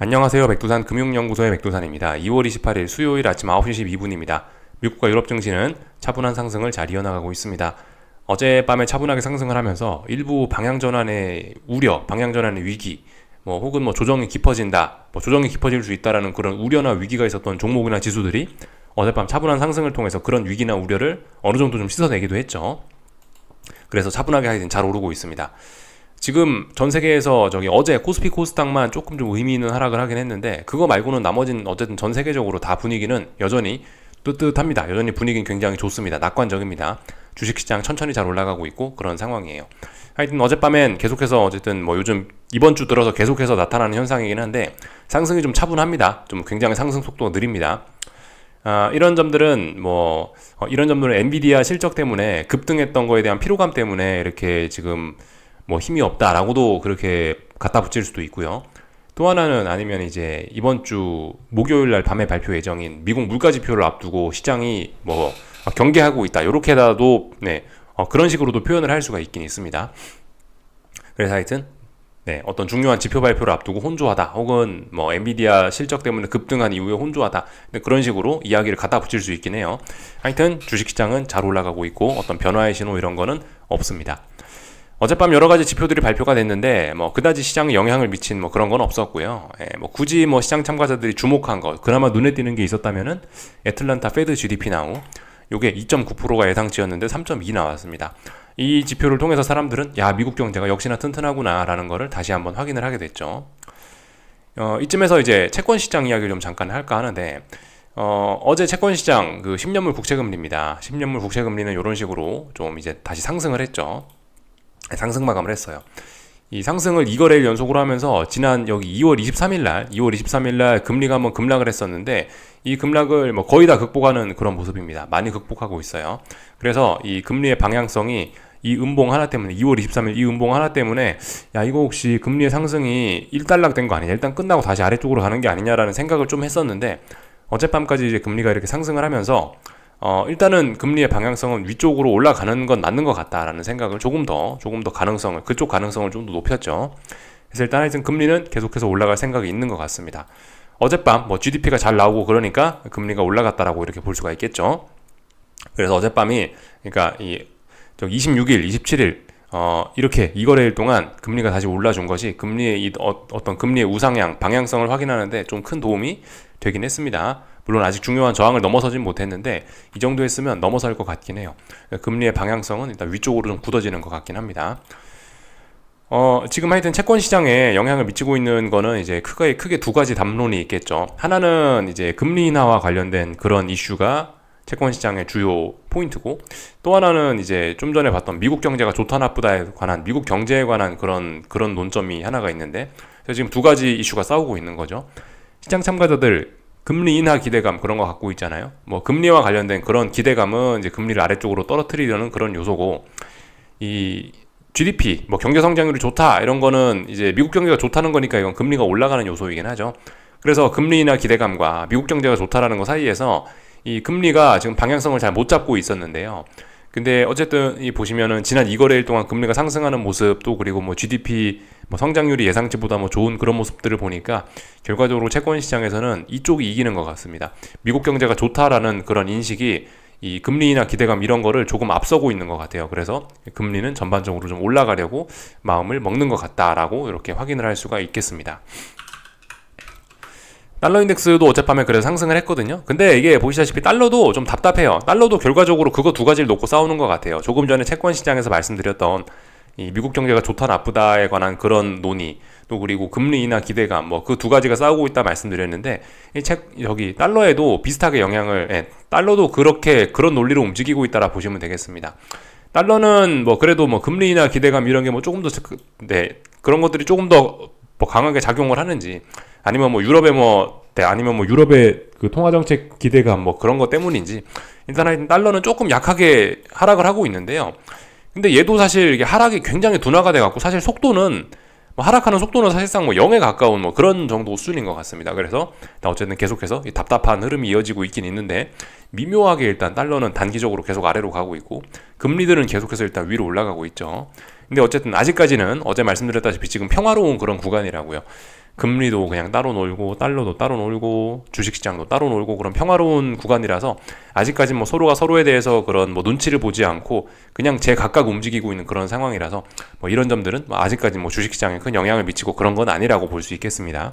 안녕하세요. 백두산 금융연구소의 백두산입니다. 2월 28일 수요일 아침 9시 12분입니다. 미국과 유럽 증시는 차분한 상승을 잘 이어나가고 있습니다. 어젯밤에 차분하게 상승을 하면서 일부 방향전환의 우려, 방향전환의 위기, 혹은 조정이 깊어진다, 조정이 깊어질 수 있다라는 그런 우려나 위기가 있었던 종목이나 지수들이 어젯밤 차분한 상승을 통해서 그런 위기나 우려를 어느 정도 좀 씻어내기도 했죠. 그래서 차분하게 하여튼 잘 오르고 있습니다. 지금 전 세계에서 어제 코스피 코스닥만 조금 좀 의미 있는 하락을 하긴 했는데, 그거 말고는 나머지는 어쨌든 전 세계적으로 다 분위기는 여전히 뜨뜻합니다. 여전히 분위기는 굉장히 좋습니다. 낙관적입니다. 주식시장 천천히 잘 올라가고 있고 그런 상황이에요. 하여튼 어젯밤엔 계속해서 어쨌든 요즘 이번 주 들어서 계속해서 나타나는 현상이긴 한데, 상승이 좀 차분합니다. 좀 굉장히 상승 속도가 느립니다. 이런 점들은 엔비디아 실적 때문에 급등했던 거에 대한 피로감 때문에 이렇게 지금 힘이 없다라고도 그렇게 갖다 붙일 수도 있고요. 또 하나는 아니면 이제 이번 주 목요일 날 밤에 발표 예정인 미국 물가 지표를 앞두고 시장이 경계하고 있다, 요렇게라도 그런 식으로도 표현을 할 수가 있긴 있습니다. 그래서 하여튼 어떤 중요한 지표 발표를 앞두고 혼조하다, 혹은 엔비디아 실적 때문에 급등한 이후에 혼조하다, 그런 식으로 이야기를 갖다 붙일 수 있긴 해요. 하여튼 주식시장은 잘 올라가고 있고 어떤 변화의 신호 이런 거는 없습니다. 어젯밤 여러 가지 지표들이 발표가 됐는데 그다지 시장에 영향을 미친 그런 건 없었고요. 굳이 시장 참가자들이 주목한 거, 그나마 눈에 띄는 게 있었다면은 애틀란타 페드 GDP 나우, 요게 2.9%가 예상치였는데 3.2 나왔습니다. 이 지표를 통해서 사람들은 미국 경제가 역시나 튼튼하구나 라는 거를 다시 한번 확인을 하게 됐죠. 이쯤에서 이제 채권 시장 이야기를 좀 잠깐 할까 하는데, 어제 채권 시장 10년물 국채금리입니다. 10년물 국채금리는 이런 식으로 좀 이제 다시 상승을 했죠. 상승 마감을 했어요. 이 상승을 2거래일 연속으로 하면서 지난 2월 23일 날 금리가 한번 급락을 했었는데, 이 급락을 거의 다 극복하는 그런 모습입니다. 많이 극복하고 있어요. 그래서 이 금리의 방향성이 이 음봉 하나 때문에, 2월 23일 이 음봉 하나 때문에 이거 혹시 금리의 상승이 일단락된 거 아니냐, 일단 끝나고 다시 아래쪽으로 가는 게 아니냐라는 생각을 좀 했었는데, 어젯밤까지 이제 금리가 이렇게 상승을 하면서 일단은 금리의 방향성은 위쪽으로 올라가는 건 맞는 것 같다라는 생각을 조금 더 가능성을, 그쪽 가능성을 좀 더 높였죠. 그래서 일단 하여튼 금리는 계속해서 올라갈 생각이 있는 것 같습니다. 어젯밤 GDP가 잘 나오고 그러니까 금리가 올라갔다라고 이렇게 볼 수가 있겠죠. 그래서 어젯밤이, 그러니까 26일, 27일 이렇게 2거래일 동안 금리가 다시 올라준 것이 금리의 어떤 금리의 우상향, 방향성을 확인하는데 좀 큰 도움이 되긴 했습니다. 물론 아직 중요한 저항을 넘어서진 못했는데 이 정도 했으면 넘어설 것 같긴 해요. 금리의 방향성은 일단 위쪽으로 좀 굳어지는 것 같긴 합니다. 지금 하여튼 채권 시장에 영향을 미치고 있는 거는 이제 크게 두 가지 담론이 있겠죠. 하나는 이제 금리 인하와 관련된 그런 이슈가 채권 시장의 주요 포인트고, 또 하나는 이제 좀 전에 봤던 미국 경제가 좋다 나쁘다에 관한, 미국 경제에 관한 그런 논점이 하나가 있는데, 그래서 지금 두 가지 이슈가 싸우고 있는 거죠. 시장 참가자들 금리 인하 기대감 그런 거 갖고 있잖아요. 금리와 관련된 그런 기대감은 이제 금리를 아래쪽으로 떨어뜨리려는 그런 요소고, 이 GDP 경제 성장률이 좋다 이런 거는 이제 미국 경제가 좋다는 거니까 이건 금리가 올라가는 요소이긴 하죠. 그래서 금리 인하 기대감과 미국 경제가 좋다라는 거 사이에서 이 금리가 지금 방향성을 잘 못 잡고 있었는데요. 근데 어쨌든 보시면은 지난 2거래일 동안 금리가 상승하는 모습, 또 그리고 GDP 성장률이 예상치보다 좋은 그런 모습들을 보니까 결과적으로 채권 시장에서는 이쪽이 이기는 것 같습니다. 미국 경제가 좋다라는 그런 인식이 이 금리 인하 기대감 이런 거를 조금 앞서고 있는 것 같아요. 그래서 금리는 전반적으로 좀 올라가려고 마음을 먹는 것 같다라고 이렇게 확인을 할 수가 있겠습니다. 달러 인덱스도 어젯밤에 그래서 상승을 했거든요. 근데 이게 보시다시피 달러도 좀 답답해요. 달러도 결과적으로 그거 두 가지를 놓고 싸우는 것 같아요. 조금 전에 채권 시장에서 말씀드렸던 이 미국 경제가 좋다 나쁘다에 관한 그런 논의, 또 그리고 금리 인하 기대감, 그 두 가지가 싸우고 있다 말씀드렸는데, 달러에도 비슷하게 달러도 그런 논리로 움직이고 있다라 보시면 되겠습니다. 달러는 그래도 금리 인하 기대감 이런 게 조금 더 그런 것들이 조금 더 강하게 작용을 하는지, 아니면 아니면 유럽의 그 통화정책 기대감 그런 것 때문인지, 일단 달러는 조금 약하게 하락을 하고 있는데요. 근데 얘도 사실 이게 하락이 굉장히 둔화가 돼갖고, 사실 속도는 하락하는 속도는 사실상 0에 가까운 그런 정도 수준인 것 같습니다. 그래서 어쨌든 계속해서 이 답답한 흐름이 이어지고 있긴 있는데, 미묘하게 일단 달러는 단기적으로 계속 아래로 가고 있고, 금리들은 계속해서 일단 위로 올라가고 있죠. 근데 어쨌든 아직까지는 어제 말씀드렸다시피 지금 평화로운 그런 구간이라고요. 금리도 그냥 따로 놀고 달러도 따로 놀고 주식시장도 따로 놀고 그런 평화로운 구간이라서 아직까지 뭐 서로가 서로에 대해서 그런 뭐 눈치를 보지 않고 그냥 제각각 움직이고 있는 그런 상황이라서 뭐 이런 점들은 뭐 아직까지 뭐 주식시장에 큰 영향을 미치고 그런 건 아니라고 볼 수 있겠습니다.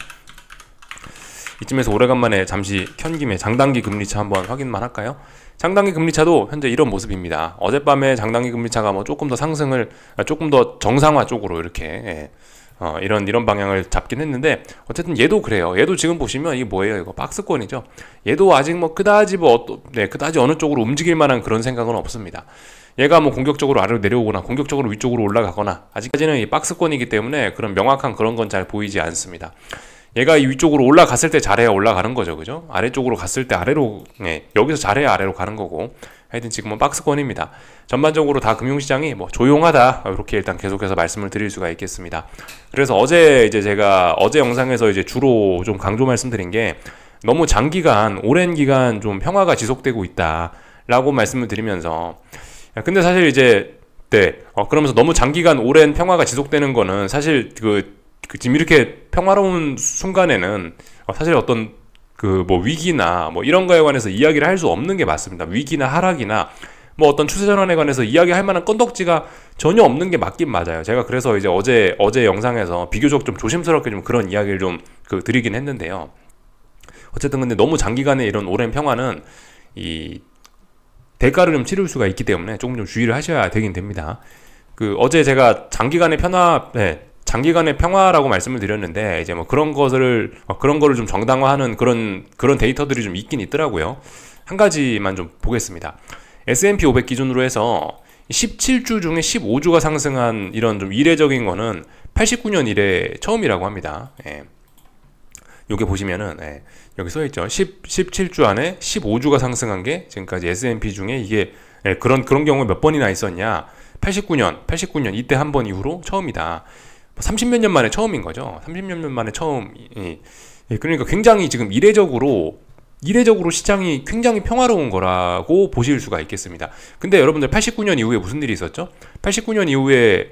이쯤에서 오래간만에 잠시 켠 김에 장단기 금리차 한번 확인만 할까요? 장단기 금리차도 현재 이런 모습입니다. 어젯밤에 장단기 금리차가 뭐 조금 더 상승을 조금 더 정상화 쪽으로 이렇게 이런 방향을 잡긴 했는데 어쨌든 얘도 그래요. 얘도 지금 보시면 이게 뭐예요? 이거 박스권이죠. 얘도 아직 뭐 그다지 그다지 어느 쪽으로 움직일 만한 그런 생각은 없습니다. 얘가 뭐 공격적으로 아래로 내려오거나 공격적으로 위쪽으로 올라가거나 아직까지는 이 박스권이기 때문에 그런 명확한 그런 건 잘 보이지 않습니다. 얘가 이 위쪽으로 올라갔을 때 잘해야 올라가는 거죠, 그죠? 아래쪽으로 갔을 때 아래로, 여기서 잘해야 아래로 가는 거고. 하여튼 지금은 박스권입니다. 전반적으로 다 금융시장이 뭐 조용하다, 이렇게 일단 계속해서 말씀을 드릴 수가 있겠습니다. 그래서 어제 제가 어제 영상에서 주로 좀 강조 말씀드린 게 너무 장기간, 오랜 기간 좀 평화가 지속되고 있다라고 말씀을 드리면서, 근데 사실 그러면서 너무 장기간 오랜 평화가 지속되는 거는 사실 지금 이렇게 평화로운 순간에는 사실 어떤 뭐 위기나 뭐 이런 거에 관해서 이야기를 할 수 없는 게 맞습니다. 위기나 하락이나 뭐 어떤 추세 전환에 관해서 이야기할 만한 건덕지가 전혀 없는 게 맞긴 맞아요. 제가 그래서 어제 영상에서 비교적 좀 조심스럽게 좀 그런 이야기를 좀 드리긴 했는데요. 어쨌든 근데 너무 장기간의 이런 오랜 평화는 이 대가를 좀 치를 수가 있기 때문에 조금 좀 주의를 하셔야 되긴 됩니다. 어제 제가 장기간의 평화라고 말씀을 드렸는데 이제 뭐 그런 거를 좀 정당화하는 그런 데이터들이 좀 있긴 있더라고요. 한 가지만 좀 보겠습니다. S&P 500 기준으로 해서 17주 중에 15주가 상승한 이런 좀 이례적인 거는 89년 이래 처음이라고 합니다. 요게 보시면은 여기 써 있죠. 17주 안에 15주가 상승한 게 지금까지 S&P 중에 이게 그런 경우가 몇 번이나 있었냐? 89년 이때 한 번 이후로 처음이다. 30몇 년 만에 처음인 거죠. 30몇 년 만에 처음. 그러니까 굉장히 지금 이례적으로 시장이 굉장히 평화로운 거라고 보실 수가 있겠습니다. 근데 여러분들 89년 이후에 무슨 일이 있었죠? 89년 이후에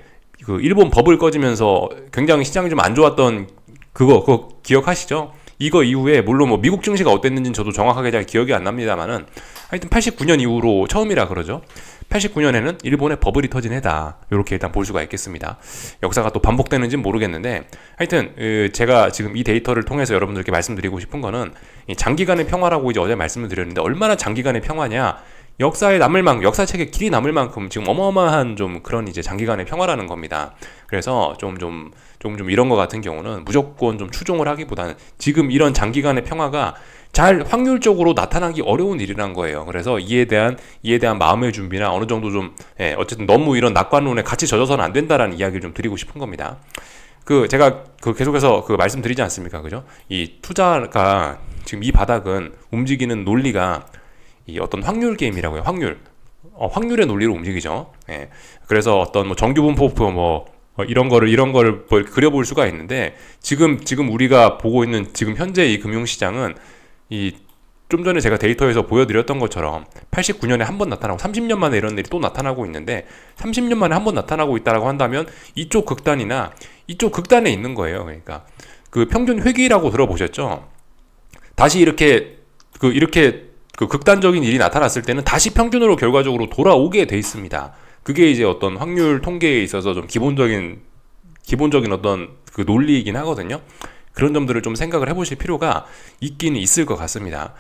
일본 버블 꺼지면서 굉장히 시장이 좀 안 좋았던 그거 기억하시죠? 이거 이후에 물론 뭐 미국 증시가 어땠는지는 저도 정확하게 잘 기억이 안 납니다만은 하여튼 89년 이후로 처음이라 그러죠. 89년에는 일본의 버블이 터진 해다. 이렇게 일단 볼 수가 있겠습니다. 역사가 또 반복되는지는 모르겠는데 하여튼 제가 지금 이 데이터를 통해서 여러분들께 말씀드리고 싶은 거는 이 장기간의 평화라고 어제 말씀을 드렸는데 얼마나 장기간의 평화냐? 역사책에 길이 남을 만큼 지금 어마어마한 좀 그런 장기간의 평화라는 겁니다. 그래서 좀 이런 거 같은 경우는 무조건 좀 추종을 하기보다는 지금 이런 장기간의 평화가 잘 확률적으로 나타나기 어려운 일이란 거예요. 그래서 이에 대한 마음의 준비나 어느 정도 좀 어쨌든 너무 이런 낙관론에 같이 젖어서는 안 된다라는 이야기를 좀 드리고 싶은 겁니다. 제가 계속해서 말씀드리지 않습니까? 그죠? 이 투자가 지금 이 바닥은 움직이는 논리가 이 어떤 확률 게임이라고요. 확률의 논리로 움직이죠. 그래서 어떤 뭐 정규분포 이런 거를 그려볼 수가 있는데 지금 우리가 보고 있는 지금 현재 이 금융시장은 좀 전에 제가 데이터에서 보여드렸던 것처럼 89년에 한 번 나타나고 30년 만에 이런 일이 또 나타나고 있는데 30년 만에 한 번 나타나고 있다라고 한다면 이쪽 극단이나 이쪽 극단에 있는 거예요. 그러니까 평균 회귀라고 들어보셨죠? 다시 이렇게 극단적인 일이 나타났을 때는 다시 평균으로 결과적으로 돌아오게 돼 있습니다. 그게 어떤 확률 통계에 있어서 좀 기본적인 어떤 논리이긴 하거든요. 그런 점들을 좀 생각을 해보실 필요가 있긴 있을 것 같습니다.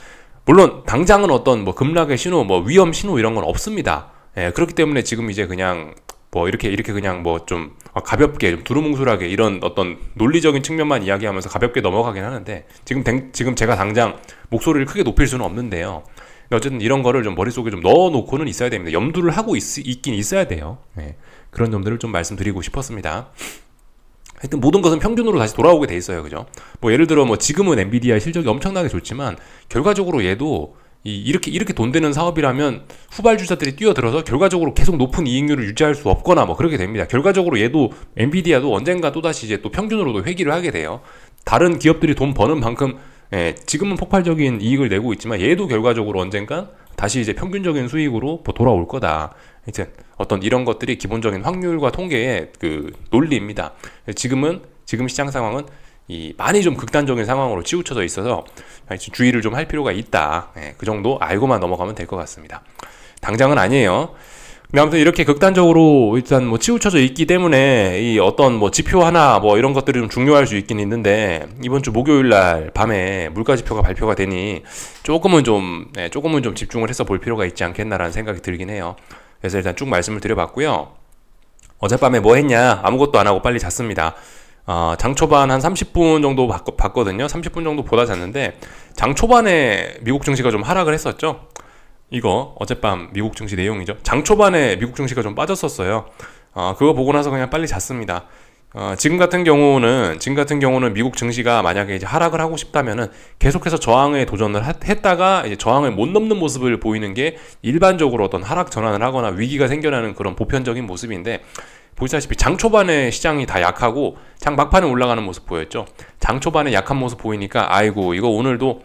물론 당장은 어떤 뭐 급락의 신호, 뭐 위험 신호 이런 건 없습니다. 그렇기 때문에 지금 그냥 뭐 이렇게 그냥 뭐 좀 가볍게 좀 두루뭉술하게 이런 어떤 논리적인 측면만 이야기하면서 가볍게 넘어가긴 하는데 지금 제가 당장 목소리를 크게 높일 수는 없는데요. 어쨌든 이런 거를 좀 머릿속에 좀 넣어놓고는 있어야 됩니다. 염두를 하고 있긴 있어야 돼요. 그런 점들을 좀 말씀드리고 싶었습니다. 하여튼 모든 것은 평균으로 다시 돌아오게 돼 있어요. 그죠? 뭐 예를 들어 뭐 지금은 엔비디아 실적이 엄청나게 좋지만 결과적으로 얘도 이렇게 돈 되는 사업이라면 후발주자들이 뛰어들어서 결과적으로 계속 높은 이익률을 유지할 수 없거나 뭐 그렇게 됩니다. 결과적으로 얘도 엔비디아도 언젠가 또다시 또 평균으로도 회귀를 하게 돼요. 다른 기업들이 돈 버는 만큼 지금은 폭발적인 이익을 내고 있지만 얘도 결과적으로 언젠가 다시 평균적인 수익으로 돌아올 거다. 하여튼 어떤 이런 것들이 기본적인 확률과 통계의 논리입니다. 지금 시장 상황은 많이 좀 극단적인 상황으로 치우쳐져 있어서 주의를 좀 할 필요가 있다. 그 정도 알고만 넘어가면 될 것 같습니다. 당장은 아니에요. 근데 아무튼 이렇게 극단적으로 일단 뭐 치우쳐져 있기 때문에 이 어떤 뭐 지표 하나 뭐 이런 것들이 좀 중요할 수 있긴 있는데, 이번 주 목요일 날 밤에 물가 지표가 발표가 되니 조금은 좀 집중을 해서 볼 필요가 있지 않겠나라는 생각이 들긴 해요. 그래서 일단 쭉 말씀을 드려봤고요. 어젯밤에 뭐 했냐? 아무것도 안 하고 빨리 잤습니다. 장 초반 한 30분 정도 봤거든요. 30분 정도 보다 잤는데, 장 초반에 미국 증시가 좀 하락을 했었죠. 이거 어젯밤 미국 증시 내용이죠. 장 초반에 미국 증시가 좀 빠졌었어요. 그거 보고 나서 그냥 빨리 잤습니다. 지금 같은 경우는 미국 증시가 만약에 이제 하락을 하고 싶다면은 계속해서 저항에 도전을 했다가 이제 저항을 못 넘는 모습을 보이는 게 일반적으로 어떤 하락 전환을 하거나 위기가 생겨나는 그런 보편적인 모습인데, 보시다시피 장 초반에 시장이 다 약하고 장 막판에 올라가는 모습 보였죠. 장 초반에 약한 모습 보이니까 아이고 이거 오늘도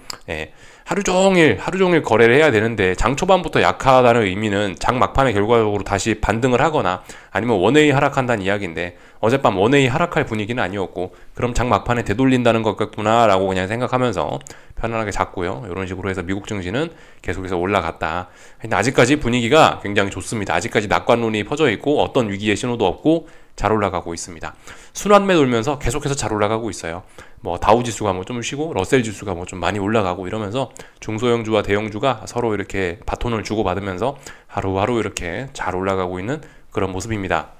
하루 종일 거래를 해야 되는데, 장 초반부터 약하다는 의미는 장 막판에 결과적으로 다시 반등을 하거나 아니면 원웨이 하락한다는 이야기인데, 어젯밤 원웨이 하락할 분위기는 아니었고, 그럼 장 막판에 되돌린다는 것 같구나 라고 그냥 생각하면서 편안하게 잤고요. 이런 식으로 해서 미국 증시는 계속해서 올라갔다. 근데 아직까지 분위기가 굉장히 좋습니다. 아직까지 낙관론이 퍼져 있고 어떤 위기의 신호도 없고 잘 올라가고 있습니다. 순환매 돌면서 계속해서 잘 올라가고 있어요. 뭐 다우지수가 뭐 좀 쉬고 러셀 지수가 뭐 좀 많이 올라가고 이러면서 중소형주와 대형주가 서로 이렇게 바톤을 주고받으면서 하루하루 이렇게 잘 올라가고 있는 그런 모습입니다.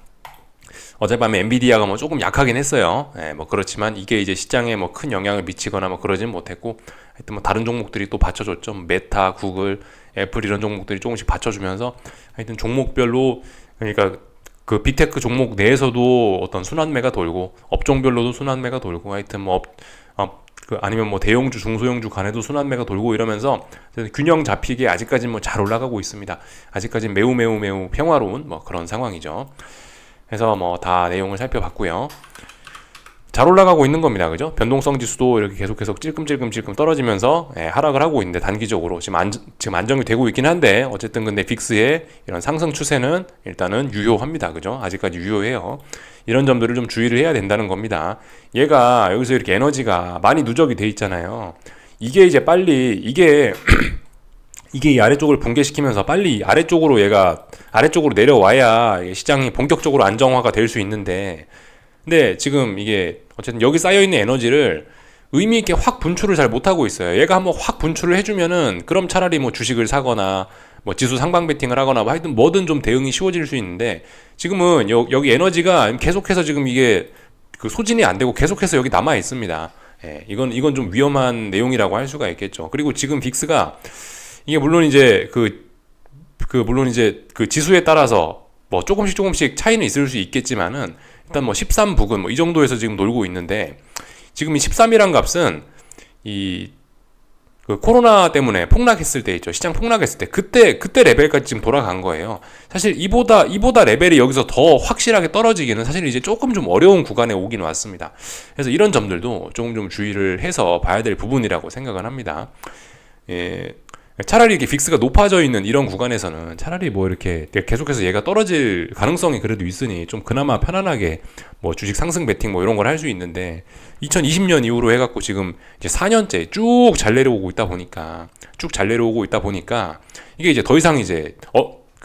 어젯밤에 엔비디아가 뭐 조금 약하긴 했어요. 뭐 그렇지만 이게 이제 시장에 뭐 큰 영향을 미치거나 뭐 그러진 못했고, 하여튼 뭐 다른 종목들이 또 받쳐줬죠. 메타, 구글, 애플 이런 종목들이 조금씩 받쳐주면서 하여튼 종목별로, 그러니까 그 빅테크 종목 내에서도 어떤 순환매가 돌고 업종별로도 순환매가 돌고, 하여튼 뭐 아니면 뭐 대형주, 중소형주 간에도 순환매가 돌고 이러면서 균형 잡히게 아직까지 뭐 잘 올라가고 있습니다. 아직까지 매우 평화로운 뭐 그런 상황이죠. 그래서 뭐 다 내용을 살펴봤고요. 잘 올라가고 있는 겁니다. 그죠? 변동성 지수도 이렇게 계속해서 찔끔찔끔 떨어지면서 하락을 하고 있는데, 단기적으로 지금 안정이 되고 있긴 한데, 어쨌든 근데 빅스의 이런 상승 추세는 일단은 유효합니다. 그죠? 아직까지 유효해요. 이런 점들을 좀 주의를 해야 된다는 겁니다. 얘가 여기서 이렇게 에너지가 많이 누적이 돼 있잖아요. 이게 이제 빨리 이게 이 아래쪽을 붕괴시키면서 빨리 아래쪽으로 내려와야 시장이 본격적으로 안정화가 될 수 있는데, 근데 지금 이게 어쨌든 여기 쌓여있는 에너지를 의미있게 확 분출을 잘 못하고 있어요. 얘가 한번 확 분출을 해주면은 그럼 차라리 뭐 주식을 사거나 뭐 지수 상방 베팅을 하거나 뭐 하여튼 뭐든 좀 대응이 쉬워질 수 있는데, 지금은 여기 에너지가 계속해서 지금 이게 그 소진이 안 되고 계속해서 여기 남아 있습니다. 이건 좀 위험한 내용이라고 할 수가 있겠죠. 그리고 지금 빅스가 이게 물론 이제 물론 이제 그 지수에 따라서 뭐 조금씩 차이는 있을 수 있겠지만은, 일단 뭐 13 부근 뭐 이 정도에서 지금 놀고 있는데, 지금 이 13이란 값은 그 코로나 때문에 폭락했을 때 있죠. 시장 폭락했을 때 그때 레벨까지 지금 돌아간 거예요. 사실 이보다 레벨이 여기서 더 확실하게 떨어지기는 사실 이제 조금 좀 어려운 구간에 오긴 왔습니다. 그래서 이런 점들도 조금 좀 주의를 해서 봐야 될 부분이라고 생각을 합니다. 차라리 이렇게 빅스가 높아져 있는 이런 구간에서는 차라리 뭐 이렇게 계속해서 얘가 떨어질 가능성이 그래도 있으니 좀 그나마 편안하게 뭐 주식 상승 베팅 뭐 이런 걸 할 수 있는데, 2020년 이후로 해갖고 지금 이제 4년째 쭉 잘 내려오고 있다 보니까 이게 이제 더 이상 이제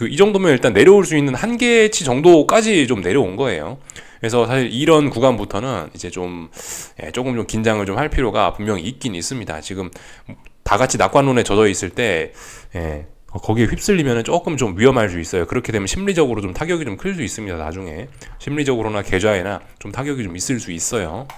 이 정도면 일단 내려올 수 있는 한계치 정도까지 좀 내려온 거예요. 그래서 사실 이런 구간부터는 이제 조금 좀 긴장을 좀 할 필요가 분명히 있긴 있습니다. 지금 다 같이 낙관론에 젖어 있을 때 거기에 휩쓸리면 조금 좀 위험할 수 있어요. 그렇게 되면 심리적으로 좀 타격이 좀 클 수 있습니다. 나중에 심리적으로나 계좌에나 좀 타격이 좀 있을 수 있어요.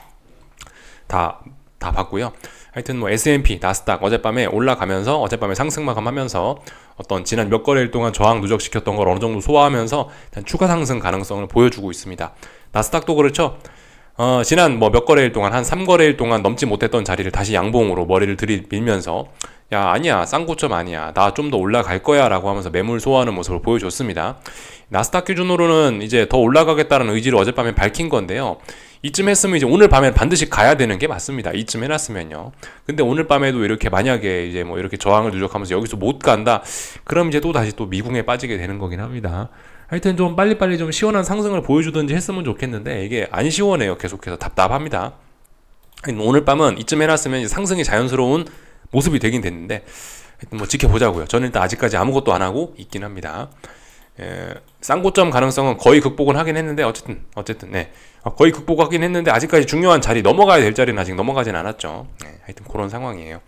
다 봤고요. 하여튼 뭐 S&P, 나스닥 어젯밤에 올라가면서 어젯밤에 상승 마감하면서 어떤 지난 몇 거래일 동안 저항 누적시켰던 걸 어느 정도 소화하면서 일단 추가 상승 가능성을 보여주고 있습니다. 나스닥도 그렇죠. 지난 뭐 몇 거래일 동안 한 3거래일 동안 넘지 못했던 자리를 다시 양봉으로 머리를 들이밀면서, 야 아니야, 쌍고점 아니야, 나 좀 더 올라갈 거야 라고 하면서 매물 소화하는 모습을 보여줬습니다. 나스닥 기준으로는 이제 더 올라가겠다는 의지를 어젯밤에 밝힌 건데요. 이쯤 했으면 이제 오늘 밤에 반드시 가야 되는 게 맞습니다. 이쯤 해놨으면요. 근데 오늘 밤에도 이렇게 만약에 이제 뭐 이렇게 저항을 누적하면서 여기서 못 간다, 그럼 이제 또 다시 또 미궁에 빠지게 되는 거긴 합니다. 하여튼 좀 빨리빨리 좀 시원한 상승을 보여주든지 했으면 좋겠는데, 이게 안 시원해요. 계속해서 답답합니다. 오늘 밤은 이쯤 해놨으면 이제 상승이 자연스러운 모습이 되긴 됐는데 하여튼 뭐 지켜보자고요. 저는 일단 아직까지 아무것도 안 하고 있긴 합니다. 쌍고점 가능성은 거의 극복은 하긴 했는데 어쨌든 네. 거의 극복하긴 했는데 아직까지 중요한 자리, 넘어가야 될 자리는 아직 넘어가진 않았죠. 하여튼 그런 상황이에요.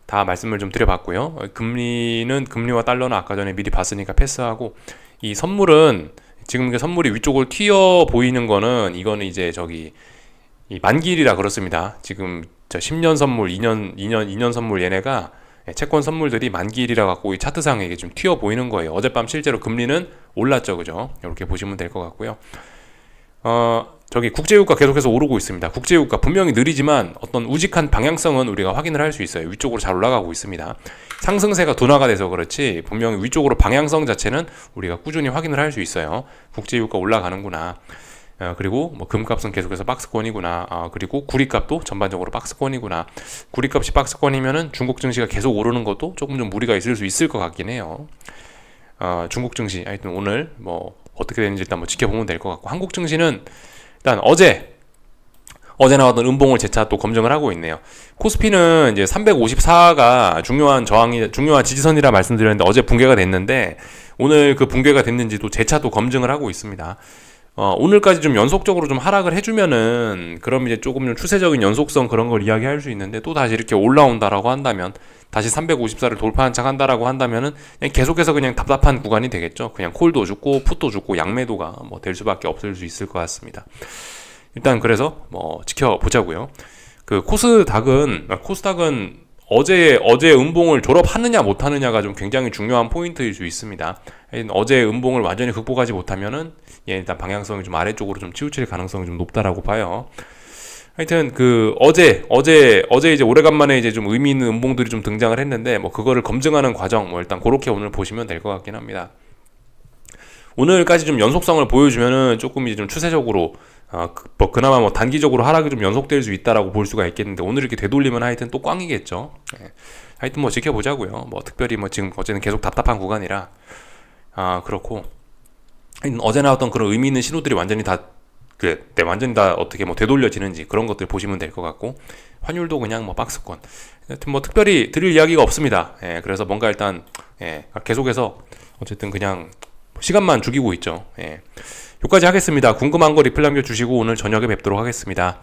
다 말씀을 좀 드려봤고요. 금리와 달러는 아까 전에 미리 봤으니까 패스하고, 이 선물은 지금 선물이 위쪽으로 튀어 보이는 거는 이거는 이제 이 만기일이라 그렇습니다. 지금 저 10년 선물, 2년 선물 얘네가 채권 선물들이 만기일이라 갖고 이 차트상에 이게 좀 튀어 보이는 거예요. 어젯밤 실제로 금리는 올랐죠, 그죠? 이렇게 보시면 될 것 같고요. 국제유가 계속해서 오르고 있습니다. 국제유가 분명히 느리지만 어떤 우직한 방향성은 우리가 확인을 할 수 있어요. 위쪽으로 잘 올라가고 있습니다. 상승세가 둔화가 돼서 그렇지 분명히 위쪽으로 방향성 자체는 우리가 꾸준히 확인을 할 수 있어요. 국제유가 올라가는구나. 그리고 뭐 금값은 계속해서 박스권이구나. 그리고 구리값도 전반적으로 박스권이구나. 구리값이 박스권이면은 중국 증시가 계속 오르는 것도 조금 좀 무리가 있을 수 있을 것 같긴 해요. 중국 증시 하여튼 오늘 뭐 어떻게 되는지 일단 뭐 지켜보면 될 것 같고, 한국 증시는 일단 어제 나왔던 음봉을 재차 또 검증을 하고 있네요. 코스피는 이제 354가 중요한 지지선이라 말씀드렸는데 어제 붕괴가 됐는데, 오늘 그 붕괴가 됐는지도 재차 또 검증을 하고 있습니다. 오늘까지 좀 연속적으로 좀 하락을 해주면은 그럼 이제 조금 좀 추세적인 연속성 그런 걸 이야기할 수 있는데, 또 다시 이렇게 올라온다라고 한다면, 다시 354를 돌파한 척 한다라고 한다면은 그냥 계속해서 그냥 답답한 구간이 되겠죠. 그냥 콜도 죽고 풋도 죽고 양매도가 뭐 될 수밖에 없을 수 있을 것 같습니다. 일단 그래서 뭐 지켜보자고요. 그 코스닥은 어제 음봉을 졸업하느냐 못하느냐가 좀 굉장히 중요한 포인트일 수 있습니다. 어제 음봉을 완전히 극복하지 못하면은 일단 방향성이 좀 아래쪽으로 좀 치우칠 가능성이 좀 높다라고 봐요. 하여튼 어제 이제 오래간만에 이제 좀 의미 있는 음봉들이 좀 등장을 했는데, 뭐 그거를 검증하는 과정 뭐 일단 그렇게 오늘 보시면 될 것 같긴 합니다. 오늘까지 좀 연속성을 보여주면은 조금 이제 좀 추세적으로 그나마 뭐 단기적으로 하락이 좀 연속될 수 있다라고 볼 수가 있겠는데, 오늘 이렇게 되돌리면 하여튼 또 꽝이겠죠. 하여튼 뭐 지켜보자고요. 뭐 특별히 뭐 지금 어제는 계속 답답한 구간이라 그렇고, 어제 나왔던 그런 의미 있는 신호들이 완전히 다 어떻게 뭐 되돌려지는지 그런 것들 보시면 될 것 같고, 환율도 그냥 뭐 박스권. 하여튼 뭐 특별히 드릴 이야기가 없습니다. 그래서 뭔가 일단 계속해서 어쨌든 그냥 시간만 죽이고 있죠. 여기까지 하겠습니다. 궁금한 거 리플 남겨주시고 오늘 저녁에 뵙도록 하겠습니다.